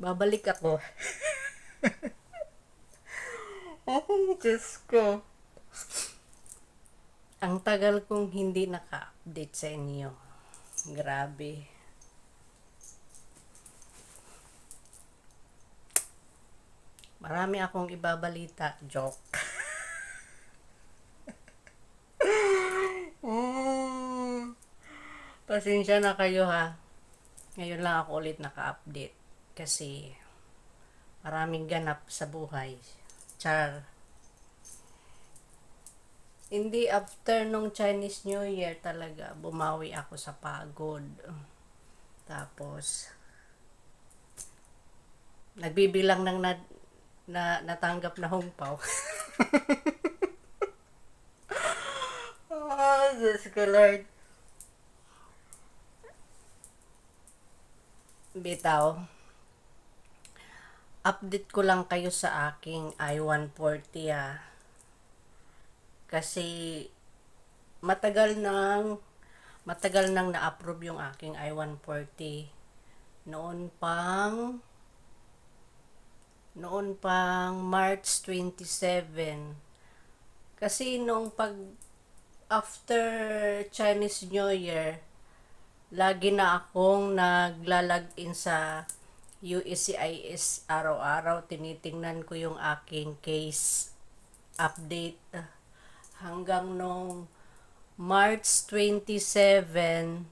Babalik ako. Ay, Diyos ko. Ang tagal kong hindi naka-update sa inyo. Grabe. Marami akong ibabalita. Joke. Pasensya na kayo ha. Ngayon lang ako ulit naka-update. Kasi maraming ganap sa buhay. Char. Hindi after nung Chinese New Year talaga, bumawi ako sa pagod. Tapos, nagbibilang ng natanggap na hongpaw. Oh, Diyos ko Lord. Bitaw, update ko lang kayo sa aking I-140 ah. Kasi matagal nang na-approve yung aking I-140. Noon pang March 27. Kasi nung after Chinese New Year, lagi na akong naglalag-in sa USCIS araw-araw. Tinitingnan ko yung aking case update hanggang nung March 27,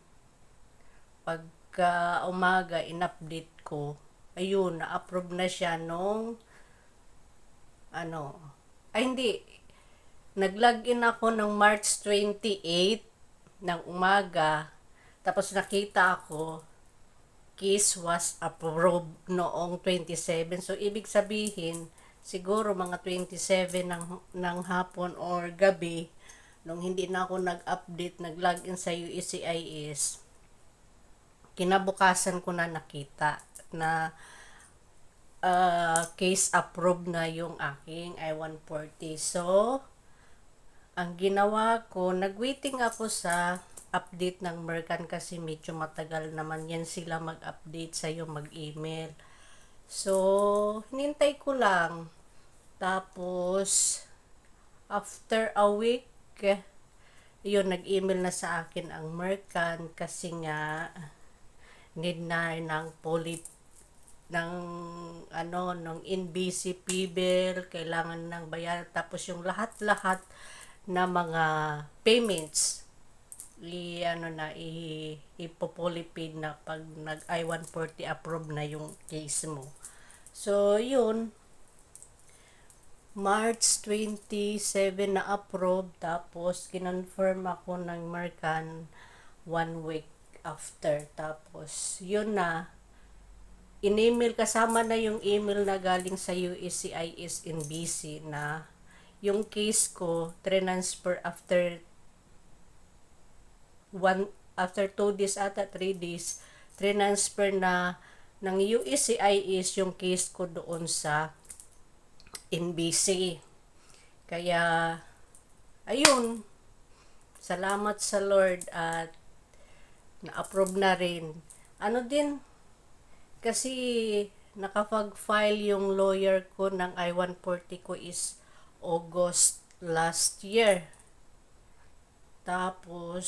pagka umaga in-update ko, ayun, na-approve na siya nung hindi, nag-login ako ng March 28 ng umaga, tapos nakita ako case was approved noong 27. So ibig sabihin siguro mga 27 ng hapon or gabi, nung hindi na ako nag-update, nag-login sa USCIS, kinabukasan ko na nakita na case approved na yung aking I-140. So, ang ginawa ko, nag-waiting ako sa update ng Mercan kasi medyo matagal naman yan sila mag-update sa'yo, mag-email. So, hinintay ko lang. Tapos, after a week, yun, nag-email na sa akin ang Mercan kasi nga need na ng ng ng NBCP bill, kailangan ng bayaran, tapos yung lahat-lahat na mga payments ipopolipid na pag nag I-140 approve na yung case mo. So yun, March 27 na approve, tapos kinonfirm ako ng Mercan 1 week after. Tapos yun na, in-email, kasama na yung email na galing sa USCIS in BC na yung case ko transfer after 2 days ata 3 days, transfer na ng USCIS yung case ko doon sa NBC. Kaya ayun, salamat sa Lord at na-approve na rin. Kasi nakapag-file yung lawyer ko ng I-140 ko is August last year. Tapos,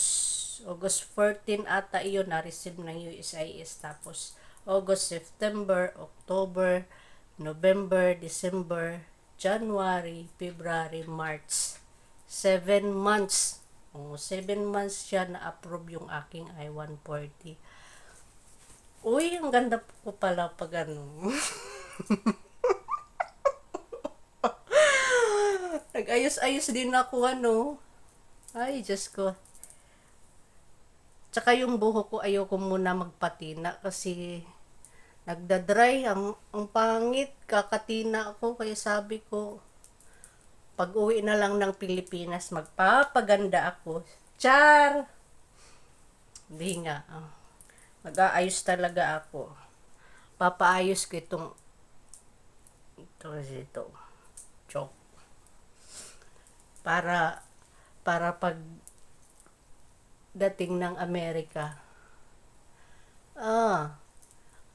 August 14 ata iyon na-receive ng USIS. Tapos, August, September, October, November, December, January, February, March. 7 months. 7 months siya na-approve yung aking I-140. Uy, ang ganda ko pala pag Nag-ayos-ayos din ako Ay, Diyos ko. Tsaka yung buhok ko, ayoko muna magpatina kasi nagdadry. Ang pangit, kakatina ako. Kaya sabi ko, pag uwi na lang ng Pilipinas, magpapaganda ako. Char! Hindi nga. Mag-aayos talaga ako. Papaayos ko ito. Joke. Para pag dating ng Amerika,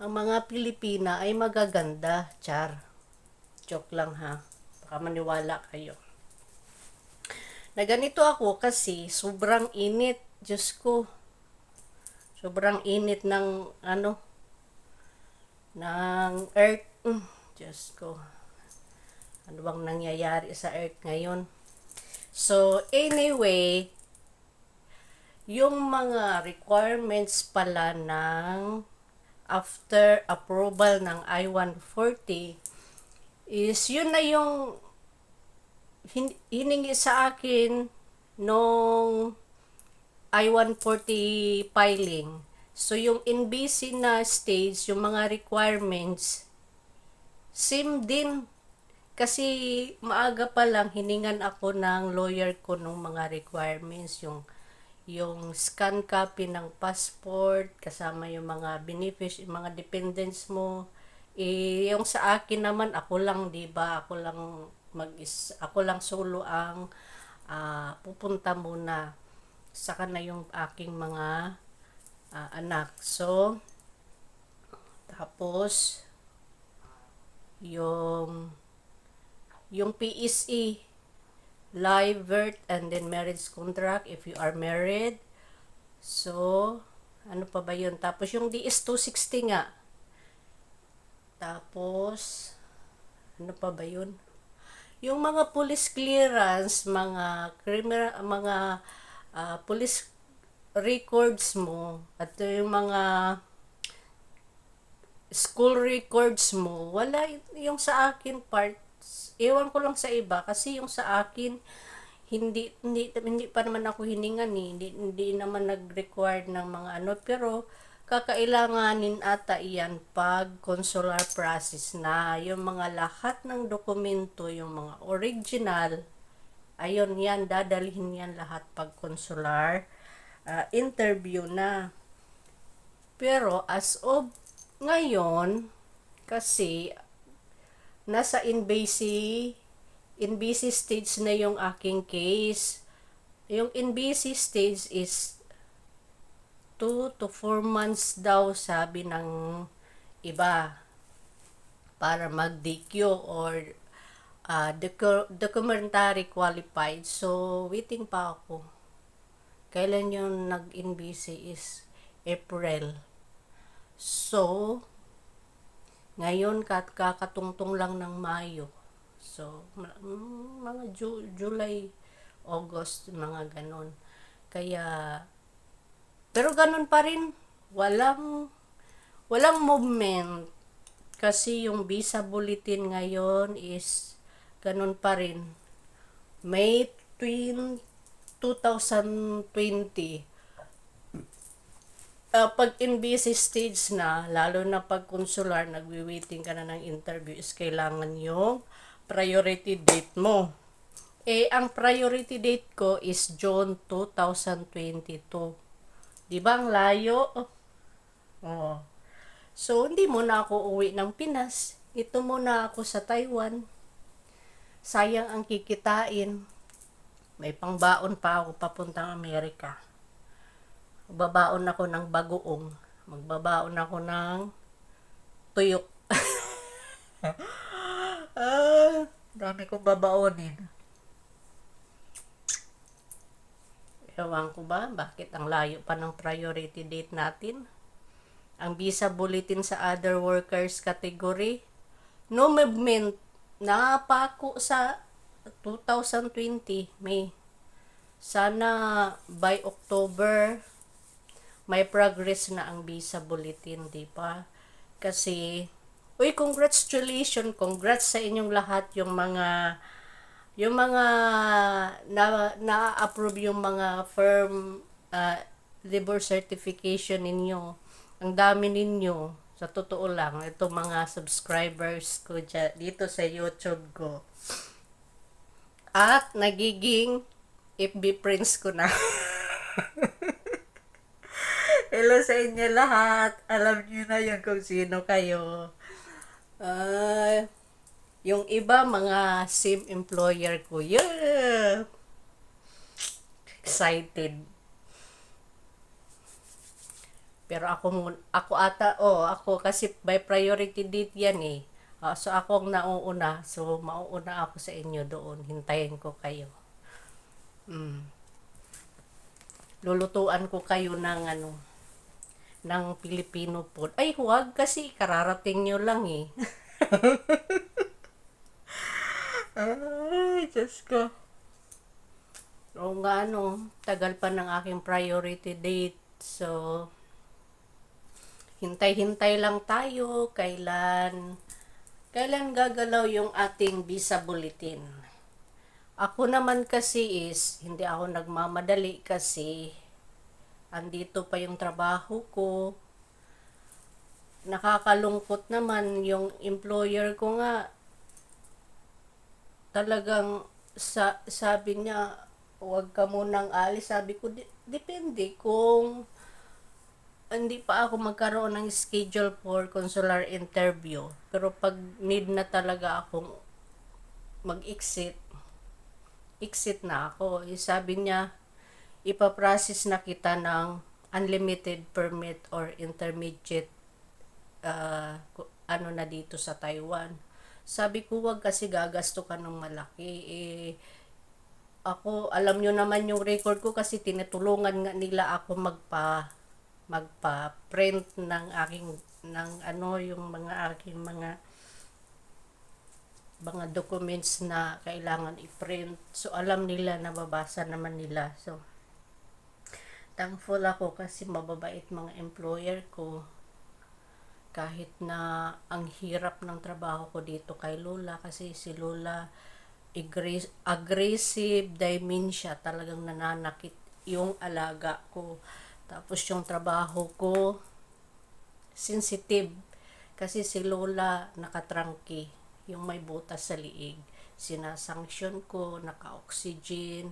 ang mga Pilipina ay magaganda. Char. Joke lang ha. Baka maniwala kayo. Na ganito ako kasi sobrang init. Diyos ko. Sobrang init ng ng earth. Diyos ko. Ano bang nangyayari sa earth ngayon? So, anyway, yung mga requirements pala ng after approval ng I-140 is yun na yung hiningi sa akin nung I-140 filing. So, yung NBC na stage, yung mga requirements, same din. Kasi maaga pa lang hiningan ako ng lawyer ko nung mga requirements, yung scan copy ng passport, kasama yung mga yung mga dependents mo. Yung sa akin naman, ako lang, 'di ba? Ako lang solo ang pupunta muna. Saka na yung aking mga anak. So, tapos yung PSE, live birth and then marriage contract if you are married. So, ano pa ba yun? Tapos yung DS-260 nga. Tapos, ano pa ba yun? Yung mga police clearance, mga criminal, mga police records mo, at yung mga school records mo, wala yung sa akin parts. Ewan ko lang sa iba kasi yung sa akin hindi pa naman ako hiningan eh. Hindi naman nag-require ng mga pero kakailanganin ata iyan pag consular process na yung mga lahat ng dokumento, yung mga original, ayun yan, dadalhin yan lahat pag consular interview na. Pero as of ngayon, kasi nasa NBC stage na yung aking case. Yung NBC stage is 2 to 4 months daw, sabi ng iba, para mag-DQ or documentary qualified. So, waiting pa ako. Kailan yung nag-NBC is April. So, ngayon kakatungtong lang ng Mayo. So, mga July, August, mga ganon. Kaya, pero ganon pa rin, walang movement. Kasi yung visa bulletin ngayon is ganon pa rin. May 2020. Pag NBC stage na, lalo na pag consular, nagwi-waiting ka na ng interview, is kailangan yung priority date mo. Ang priority date ko is June 2022. Diba ang layo? Oh. So, hindi muna ako uwi ng Pinas. Ito muna ako sa Taiwan. Sayang ang kikitain. May pangbaon pa ako papuntang Amerika. Babaon ako ng bagoong. Magbabaon ako ng tuyok. Dami kong babaonin. Ewan ko ba, bakit ang layo pa ng priority date natin? Ang visa bulletin sa other workers category, no movement. Napako sa 2020, May. Sana by October, may progress na ang visa bulletin, di ba? Kasi, congratulations, congrats sa inyong lahat, yung mga na-approve yung mga firm labor certification ninyo. Ang dami ninyo, sa totoo lang, ito mga subscribers ko dito sa YouTube ko. At nagiging FB friends ko na. Hello sa inyo lahat. Alam niyo na yun kung sino kayo. Yung iba, mga same employer ko. Yeah! Excited. Pero ako kasi by priority date yan eh. So ako ang nauuna, so mauuna ako sa inyo doon, hintayin ko kayo. Mm. Lulutuan ko kayo ng ng Filipino food. Ay, huwag kasi kararating nyo lang eh. Ay, Diyos ko. Oo nga tagal pa ng aking priority date. So, hintay-hintay lang tayo kailan gagalaw yung ating visa bulletin. Ako naman kasi hindi ako nagmamadali kasi andito pa yung trabaho ko. Nakakalungkot naman yung employer ko nga talagang sabi niya huwag ka munang alis. Sabi ko depende kung hindi pa ako magkaroon ng schedule for consular interview. Pero pag need na talaga akong mag-exit na ako. Sabi niya, ipaprocess na kita ng unlimited permit or intermediate na dito sa Taiwan. Sabi ko, wag kasi gagasto ka ng malaki. Ako, alam nyo naman yung record ko kasi tinutulungan nga nila ako magpa-print ng yung mga aking mga documents na kailangan i-print. So, alam nila, nababasa naman nila. So, thankful ako kasi mababait mga employer ko. Kahit na ang hirap ng trabaho ko dito kay Lola kasi si Lola aggressive dementia, talagang nananakit yung alaga ko. Tapos yung trabaho ko sensitive kasi si Lola nakatrangki, yung may butas sa liig. Sinasanction ko, naka-oxygen,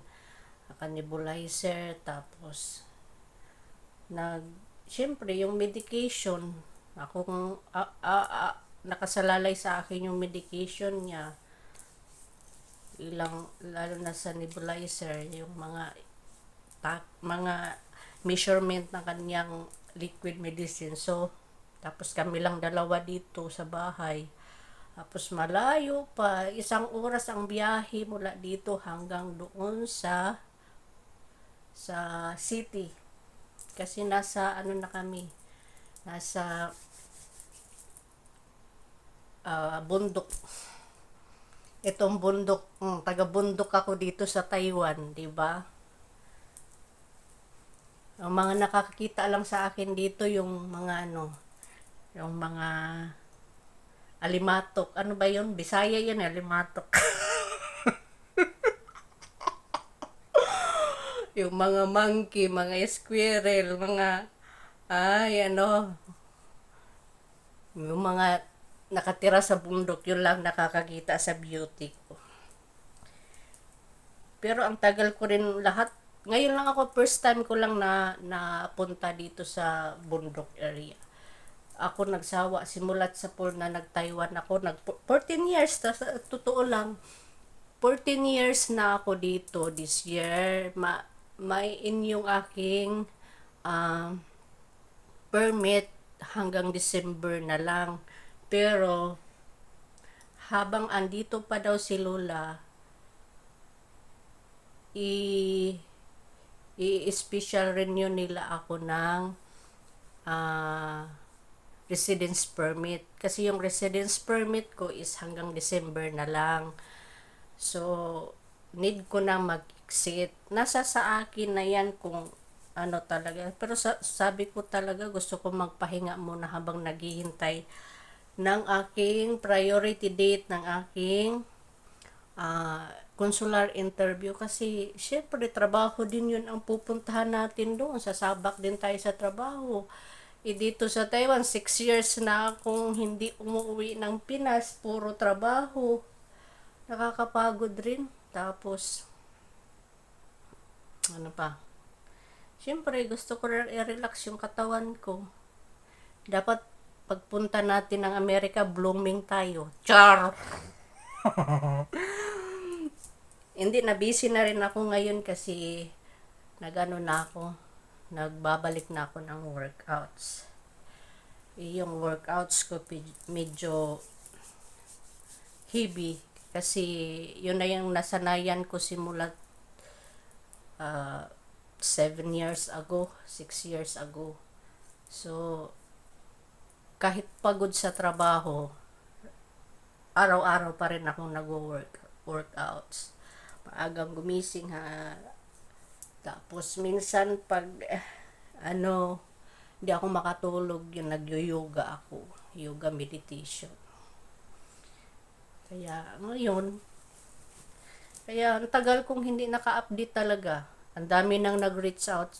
naka-nebulizer, tapos syempre yung medication, nakasalalay sa akin yung medication niya. Lalo na sa nebulizer, yung mga measurement ng kanyang liquid medicine. So, tapos kami lang dalawa dito sa bahay. Tapos malayo pa, 1 oras ang biyahe mula dito hanggang doon sa city. Kasi nasa na kami, nasa bundok. Itong bundok, taga-bundok ako dito sa Taiwan, 'di ba? Ang mga nakakakita lang sa akin dito yung yung mga alimatok. Ano ba 'yun? Bisaya 'yan, alimatok. Yung mga monkey, mga squirrel, yung mga nakatira sa bundok, yun lang nakakakita sa beauty ko. Pero ang tagal ko rin lahat, ngayon lang ako, first time ko lang napunta dito sa bundok area. Ako nagsawa, simulat sa pool na nag-Taiwan ako, 14 years, totoo lang, 14 years na ako dito this year. May yung aking permit hanggang December na lang. Pero habang andito pa daw si Lola, i-special renew nila ako ng residence permit. Kasi yung residence permit ko is hanggang December na lang. So, need ko na mag-exit. Nasa sa akin na yan kung talaga. Pero sabi ko talaga, gusto ko magpahinga muna habang naghihintay ng aking priority date, ng aking consular interview. Kasi, syempre, trabaho din yun ang pupuntahan natin doon. Sasabak din tayo sa trabaho. Dito sa Taiwan, 6 years na akong hindi umuwi ng Pinas. Puro trabaho. Nakakapagod rin. Tapos, ano pa? Siyempre, gusto ko i-relax yung katawan ko. Dapat, pagpunta natin ng Amerika, blooming tayo. Char! Hindi, na busy na rin ako ngayon kasi nagano na ako. nagbabalik na ako ng workouts. Yung workouts ko medyo heavy kasi yun na yung nasanayan ko simula 7 years ago, 6 years ago. So, kahit pagod sa trabaho, araw-araw pa rin akong workouts. Maagang gumising ha. Tapos minsan pag hindi ako makatulog, yung nag-yoga ako, yoga meditation. Kaya ngayon, ang tagal kong hindi naka-update talaga. Ang dami nang nag-reach out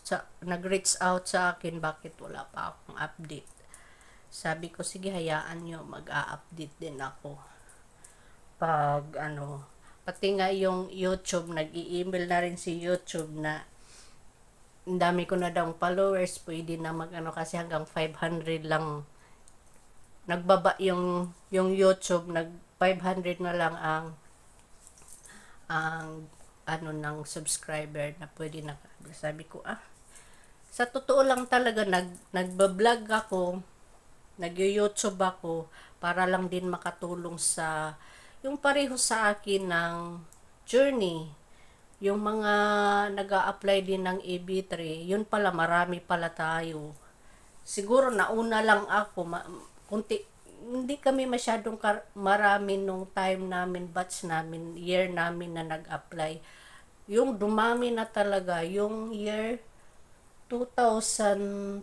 sa akin, bakit wala pa akong update. Sabi ko, sige, hayaan nyo, mag-a-update din ako. Pag pati nga yung YouTube, nag-i-email na rin si YouTube na ang dami ko na daw followers, pwede na kasi hanggang 500 lang. Nagbaba yung YouTube, nag 500 na lang ang ng subscriber na pwede na. Sabi ko, sa totoo lang talaga, nagbablog ako, nag-YouTube ako, para lang din makatulong sa yung pareho sa akin ng journey. Yung mga nag-a-apply din ng EB3, yun pala, marami pala tayo. Siguro nauna lang ako, hindi kami masyadong marami nung time namin, batch namin, year namin na nag-apply. Yung dumami na talaga, yung year 2022,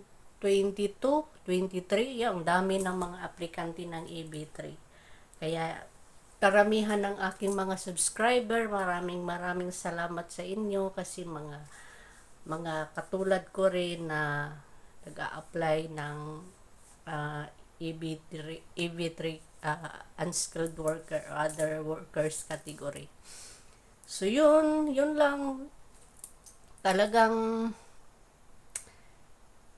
23, yung dami ng mga aplikante ng EB3. Kaya, karamihan ng aking mga subscriber, maraming salamat sa inyo kasi mga katulad ko rin na nag-a-apply ng EB3 unskilled worker, other workers category. So yun lang, talagang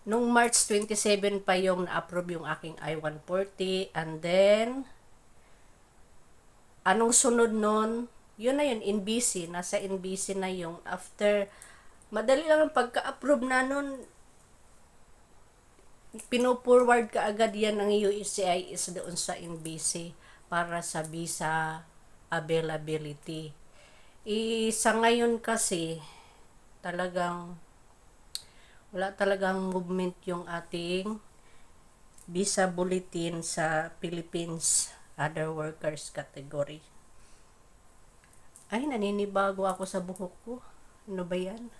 nung March 27 pa yung na-approve yung aking I-140, and then anong sunod nun? Yun na yun, NBC. Nasa NBC na yung after. Madali lang ang pagka-approve na nun. Pino-forward ka agad yan ng USCIS doon sa NBC para sa visa availability. Sa ngayon kasi, wala talagang movement yung ating visa bulletin sa Philippines other workers category. Ay, naninibago ako sa buhok ko. Ano ba yan?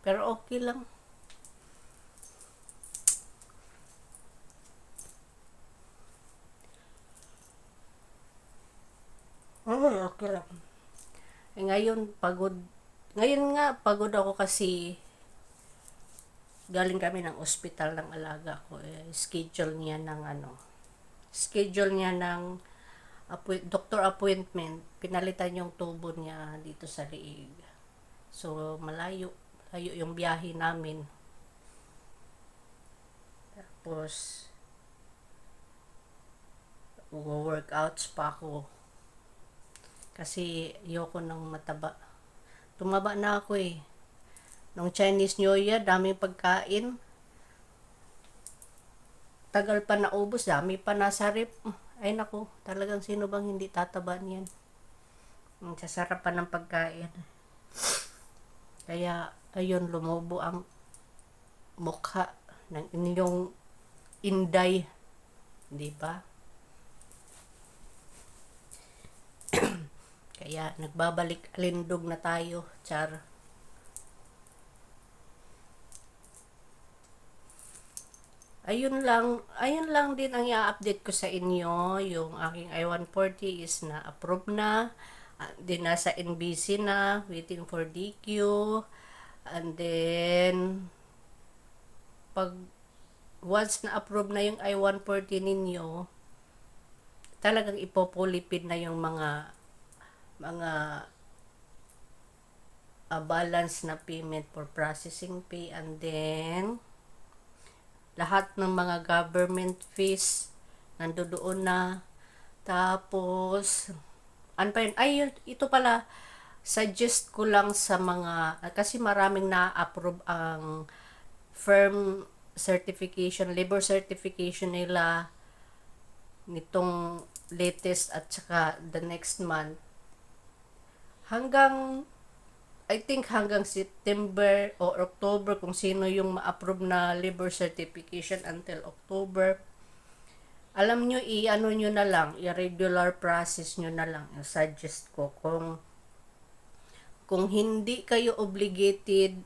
Pero okay lang. Okay lang. Ngayon, pagod. Ngayon nga, pagod ako kasi galing kami ng ospital ng alaga ko. Schedule niya ng doctor appointment. Pinalitan yung tubo niya dito sa liig. So, malayo yung biyahe namin. Tapos, workouts pa ako. Kasi, ayoko ng mataba. Tumaba na ako eh. Nung Chinese New Year, daming pagkain. Tagal pa naubos, dami pa nasa rep. Ay naku, talagang sino bang hindi tataba niyan? Sasarap pa ng pagkain. Kaya, ayun, lumubo ang mukha ng inyong Inday. Di ba? Kaya, nagbabalik alindog na tayo, char. Ayun lang din ang i-update ko sa inyo. Yung aking I-140 is na-approve na. Din nasa NBC na, waiting for DQ. And then, once na-approve na yung I-140 ninyo, talagang ipopulipid na yung mga balance na payment for processing fee, and then lahat ng mga government fees nandoon na. Tapos ano pa yun? Ito pala, suggest ko lang sa mga, kasi maraming na-approve ang firm certification, labor certification nila nitong latest at saka the next month. Hanggang, I think hanggang September o October, kung sino yung ma-approve na labor certification until October. Alam nyo, i-ano nyo na lang, i-regular process nyo na lang. I-suggest ko kung hindi kayo obligated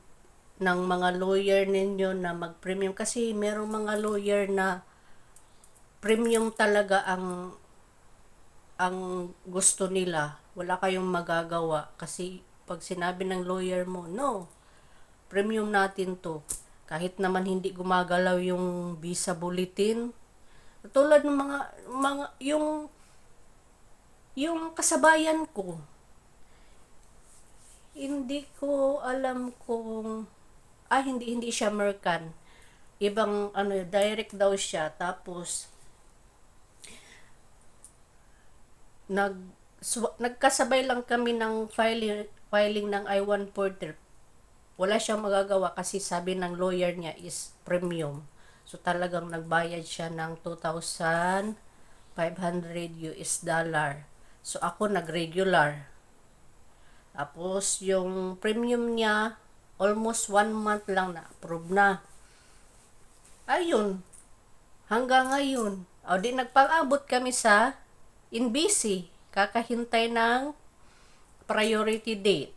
ng mga lawyer ninyo na mag-premium, kasi merong mga lawyer na premium talaga ang gusto nila. Wala kayong magagawa kasi pag sinabi ng lawyer mo, no, premium natin to. Kahit naman hindi gumagalaw yung visa bulletin. Tulad ng mga yung kasabayan ko. Hindi ko alam kung hindi siya Mercan. Ibang direct daw siya, tapos nagkasabay lang kami ng filing ng I-140. Wala siyang magagawa kasi sabi ng lawyer niya is premium. So talagang nagbayad siya ng $2,500 US dollar. So ako nag-regular. Tapos yung premium niya almost 1 month lang na approve na. Ayun, hanggang ngayon. O di nagpang-abot kami sa NBC, kakahintay ng priority date.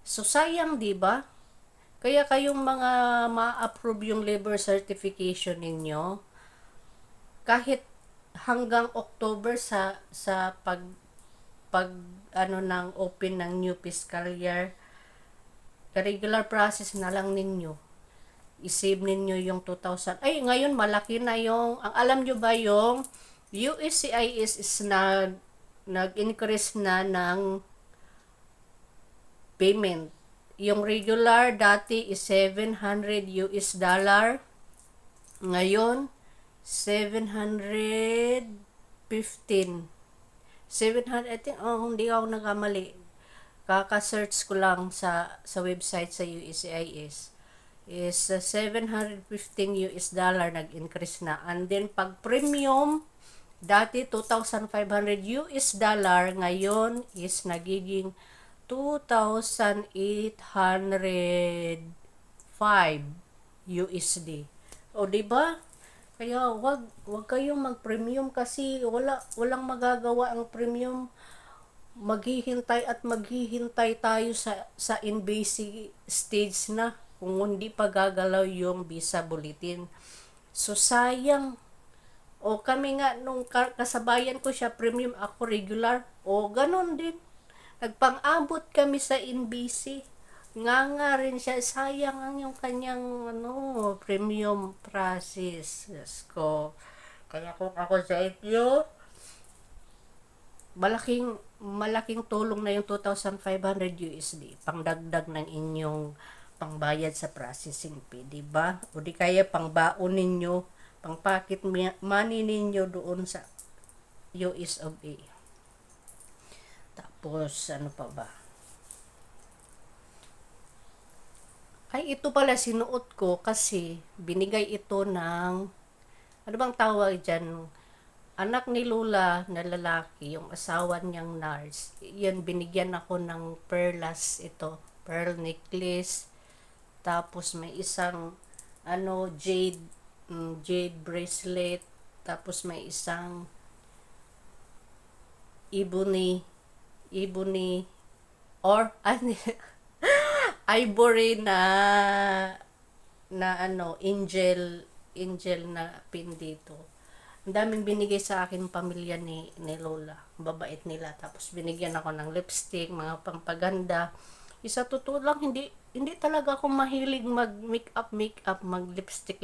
So sayang, 'di ba? Kaya kayong mga ma-approve yung labor certification ninyo, kahit hanggang October sa pag ng open ng new fiscal year, regular process na lang ninyo. I-save ninyo yung 2,000. Ay, ngayon malaki na yung, ang alam nyo ba yung USCIS is nag-increase na ng payment. Yung regular dati is 700 US dollar. Ngayon 715. 700, I think, hindi ako nagkamali. Kaka-search ko lang sa website sa USCIS. Is 715 US dollar nag-increase na. And then pag premium, dati 2,500 US dollar, ngayon is nagiging 2,805 USD. O di ba? Kaya wag kayong mag-premium kasi walang magagawa ang premium. Maghihintay tayo sa embassy stage na kung hindi pa gagalaw yung visa bulletin. So sayang. O kami nga nung kasabayan ko siya premium, ako regular. O ganun din. Nagpang-abot kami sa NBC. Nga rin siya, sayang ang yung kanyang premium process. Yes ko. Kaya kung ako sa inyo, malaking tulong na yung 2,500 USD pangdagdag ng inyong pangbayad sa processing fee, di ba? O di kaya pangbaon ninyo, pang pocket money ninyo doon sa US of A. Tapos ano pa ba? Ay, ito pala sinuot ko kasi binigay ito ng, ano bang tawag dyan, anak ni Lola na lalaki, yung asawa niyang nurse. Yan, binigyan ako ng pearls ito, pearl necklace. Tapos may isang jade bracelet. Tapos may isang ebony or ivory na angel na pin dito. Ang daming binigay sa akin pamilya ni Lola. Babait nila. Tapos binigyan ako ng lipstick, mga pampaganda. Isa totoo lang, hindi talaga ako mahilig mag-makeup, mag-lipstick.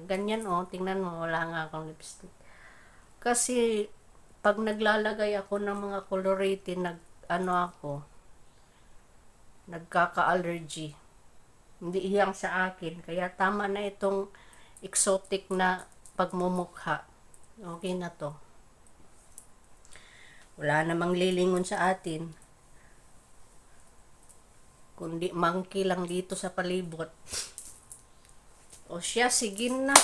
Ganyan tingnan mo, wala nga akong lipstick. Kasi pag naglalagay ako ng mga colorated, nagkaka-allergy. Hindi iyang sa akin. Kaya tama na itong exotic na pagmumukha. Okay na to. Wala namang lilingon sa atin. kundi monkey lang dito sa palibot. O siya, sige na.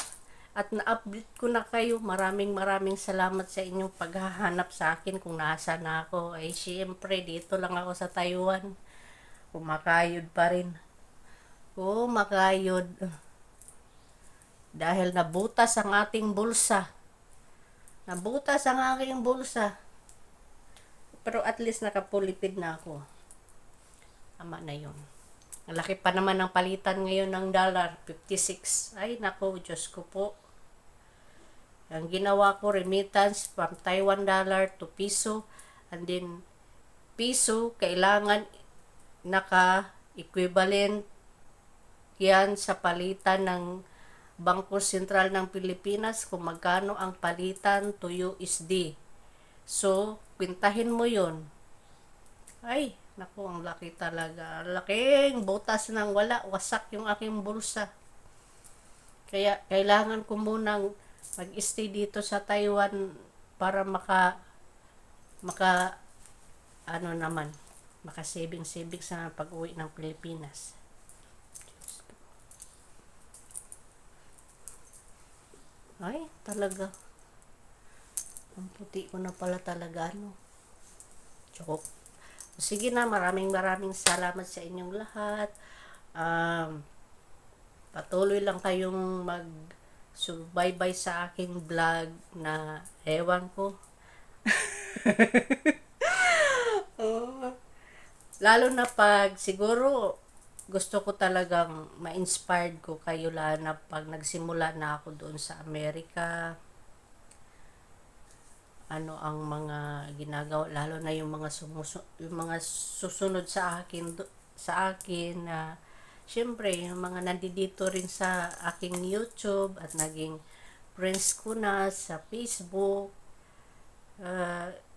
At na-update ko na kayo. Maraming salamat sa inyong paghahanap sa akin kung nasa na ako. Ay, siyempre, dito lang ako sa Taiwan. Kumakayod pa rin. Oo, makayod. Dahil nabutas ang ating bulsa. Nabutas ang aking bulsa. Pero at least nakapulipid na ako. Tama na yun. Ang laki pa naman ng palitan ngayon ng dollar, 56. Ay, nako, Diyos ko po. Ang ginawa ko, remittance from Taiwan dollar to piso. And then, piso, kailangan naka-equivalent yan sa palitan ng Bangko Sentral ng Pilipinas kung magkano ang palitan to USD. So, kwintahin mo yun. Ay, naku, ang laki talaga. Laking butas ng wala. Wasak yung aking bulsa. Kaya, kailangan ko munang mag-stay dito sa Taiwan para maka-saving sa pag-uwi ng Pilipinas. Ay, talaga. Ang puti ko na pala talaga, no? Joke. Sige na, maraming salamat sa inyong lahat. Patuloy lang kayong mag-subaybay sa aking vlog na ewan ko. Lalo na pag siguro gusto ko talagang ma-inspired ko kayo lalo na pag nagsimula na ako doon sa Amerika. Ano ang mga ginagawa, lalo na yung mga susunod sa akin na syempre yung mga nandito rin sa aking YouTube at naging friends ko na sa Facebook.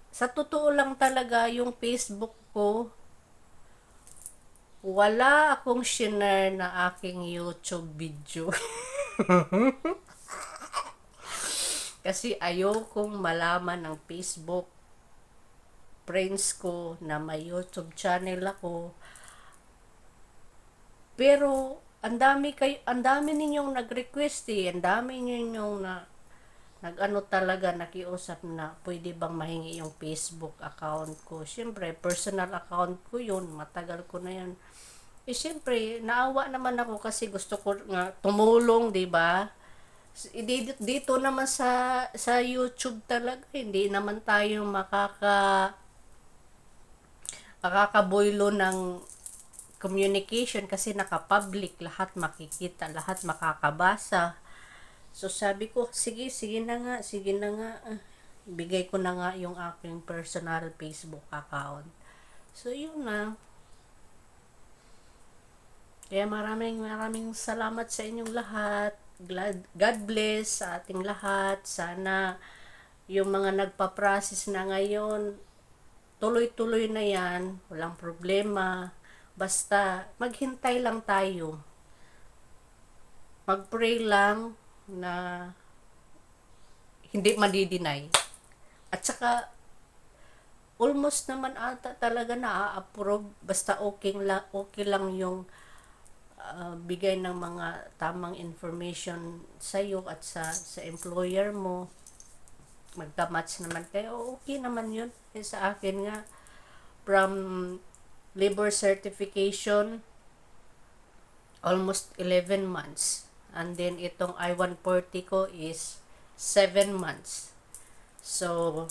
Sa totoo lang talaga yung Facebook ko, wala akong share na aking YouTube video. Kasi ayokong malaman ng Facebook friends ko na may YouTube channel ako. Pero ang dami ninyong nag-request ang dami ninyong talaga nakiusap na pwede bang mahingi yung Facebook account ko. Siyempre, personal account ko yun. Matagal ko na yan. Siyempre, naawa naman ako kasi gusto ko nga tumulong, di ba? Dito naman sa YouTube talaga, hindi naman tayo makakaboylo ng communication kasi naka-public, lahat makikita, lahat makakabasa. So sabi ko, sige na nga. Bigay ko na nga yung aking personal Facebook account. So yun na. Kaya maraming salamat sa inyong lahat. God bless sa ating lahat. Sana yung mga nagpa-process na ngayon, tuloy-tuloy na yan. Walang problema. Basta maghintay lang tayo. Mag-pray lang na hindi madidinay. At saka, almost naman ata talaga na-approve. Basta okay lang yung bigay ng mga tamang information sa iyo at sa employer mo. Magka-match naman kayo. Okay naman yun. Sa akin nga, from labor certification, almost 11 months. And then, itong I-140 ko is 7 months. So,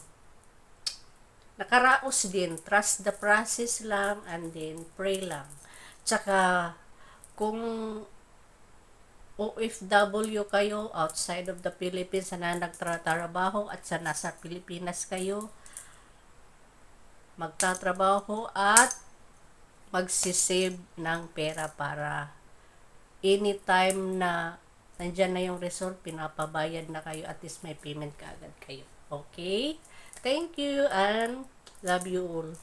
nakaraos din. Trust the process lang and then pray lang. Tsaka, kung OFW kayo outside of the Philippines na nagtatrabaho at sa nasa Pilipinas kayo, magtatrabaho at magsisave ng pera para anytime na nandyan na yung result, pinapabayad na kayo, at least may payment kaagad kayo. Okay? Thank you and love you all.